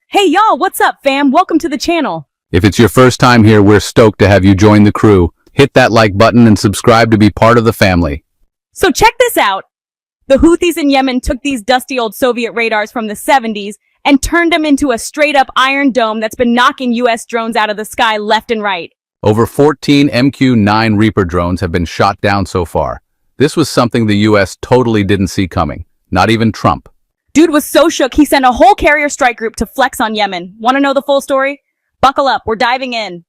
Hey y'all, what's up fam? Welcome to the channel. If it's your first time here, we're stoked to have you join the crew. Hit that like button and subscribe to be part of the family. So check this out. The Houthis in Yemen took these dusty old Soviet radars from the 70s and turned them into a straight-up Iron Dome that's been knocking US drones out of the sky left and right. Over 14 MQ-9 Reaper drones have been shot down so far. This was something the US totally didn't see coming. Not even Trump. Dude was so shook he sent a whole carrier strike group to flex on Yemen. Want to know the full story? Buckle up, we're diving in.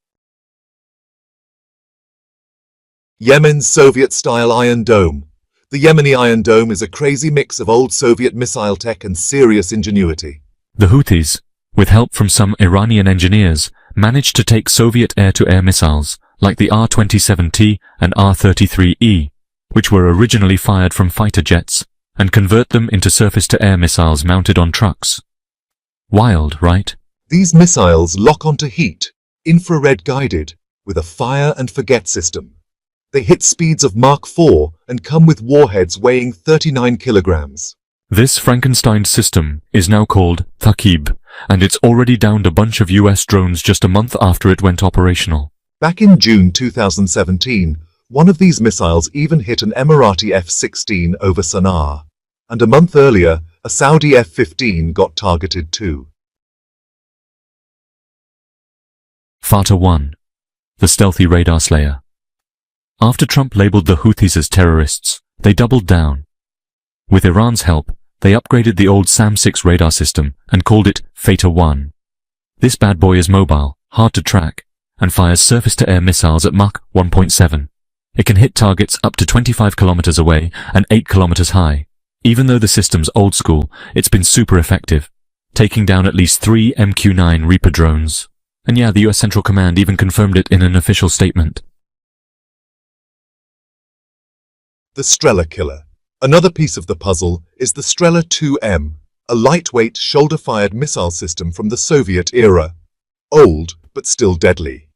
Yemen's Soviet-style Iron Dome. The Yemeni Iron Dome is a crazy mix of old Soviet missile tech and serious ingenuity. The Houthis, with help from some Iranian engineers, managed to take Soviet air-to-air missiles like the R-27T and R-33E, which were originally fired from fighter jets, and convert them into surface-to-air missiles mounted on trucks. Wild, right? These missiles lock onto heat, infrared guided, with a fire-and-forget system. They hit speeds of Mach 4 and come with warheads weighing 39 kilograms. This Frankenstein system is now called Thaqib, and it's already downed a bunch of US drones just a month after it went operational. Back in June 2017, one of these missiles even hit an Emirati F-16 over Sana'a. And a month earlier, a Saudi F-15 got targeted too. Fatah 1. The stealthy radar slayer. After Trump labeled the Houthis as terrorists, they doubled down. With Iran's help, they upgraded the old SAM-6 radar system and called it Fatah 1. This bad boy is mobile, hard to track, and fires surface-to-air missiles at Mach 1.7. It can hit targets up to 25 kilometers away and 8 kilometers high. Even though the system's old school, it's been super effective, taking down at least 3 MQ-9 Reaper drones. And yeah, the US Central Command even confirmed it in an official statement. The Strela killer. Another piece of the puzzle is the Strela 2M, a lightweight shoulder-fired missile system from the Soviet era. Old, but still deadly.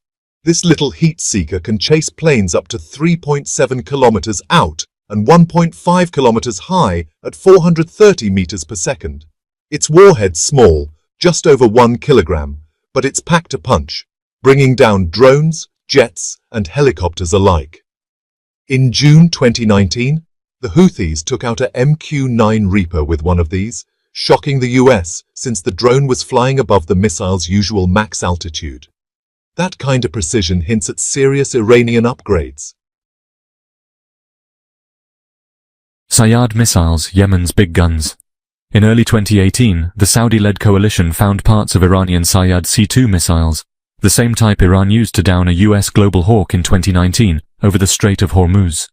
This little heat seeker can chase planes up to 3.7 kilometers out and 1.5 kilometers high at 430 meters per second. Its warhead's small, just over 1 kilogram, but it's packed a punch, bringing down drones, jets, and helicopters alike. In June 2019, the Houthis took out a MQ-9 Reaper with one of these, shocking the US since the drone was flying above the missile's usual max altitude. That kind of precision hints at serious Iranian upgrades. Sayyad missiles, Yemen's big guns. In early 2018, the Saudi-led coalition found parts of Iranian Sayyad C-2 missiles, the same type Iran used to down a US Global Hawk in 2019 over the Strait of Hormuz.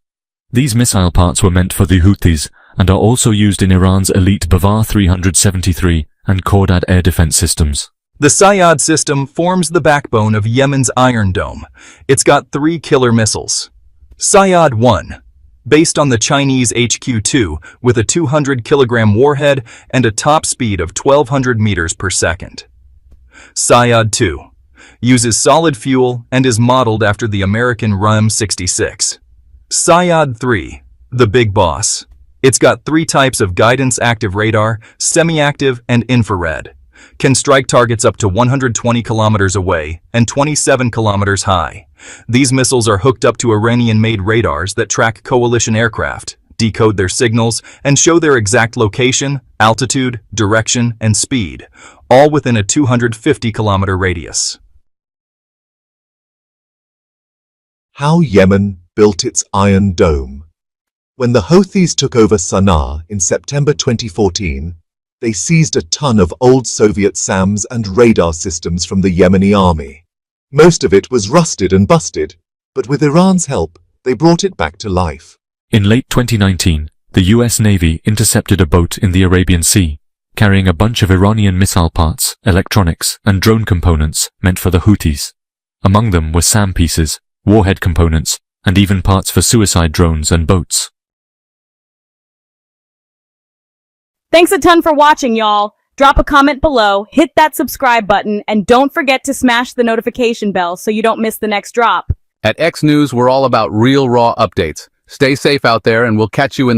These missile parts were meant for the Houthis and are also used in Iran's elite Bavar 373 and Khordad air defense systems. The Sayyad system forms the backbone of Yemen's Iron Dome. It's got 3 killer missiles. Sayyad 1, based on the Chinese HQ-2 with a 200-kilogram warhead and a top speed of 1,200 meters per second. Sayyad 2 uses solid fuel and is modeled after the American RUM-66. Sayyad 3, the big boss. It's got 3 types of guidance-active radar, semi-active and infrared. Can strike targets up to 120 kilometers away and 27 kilometers high. These missiles are hooked up to Iranian-made radars that track coalition aircraft, decode their signals, and show their exact location, altitude, direction, and speed, all within a 250-kilometer radius. How Yemen built its Iron Dome. When the Houthis took over Sana'a in September 2014, they seized a ton of old Soviet SAMs and radar systems from the Yemeni army. Most of it was rusted and busted, but with Iran's help, they brought it back to life. In late 2019, the US Navy intercepted a boat in the Arabian Sea, carrying a bunch of Iranian missile parts, electronics, and drone components meant for the Houthis. Among them were SAM pieces, warhead components, and even parts for suicide drones and boats. Thanks a ton for watching, y'all. Drop a comment below, hit that subscribe button, and don't forget to smash the notification bell so you don't miss the next drop. At X News, we're all about real, raw updates. Stay safe out there, and we'll catch you in the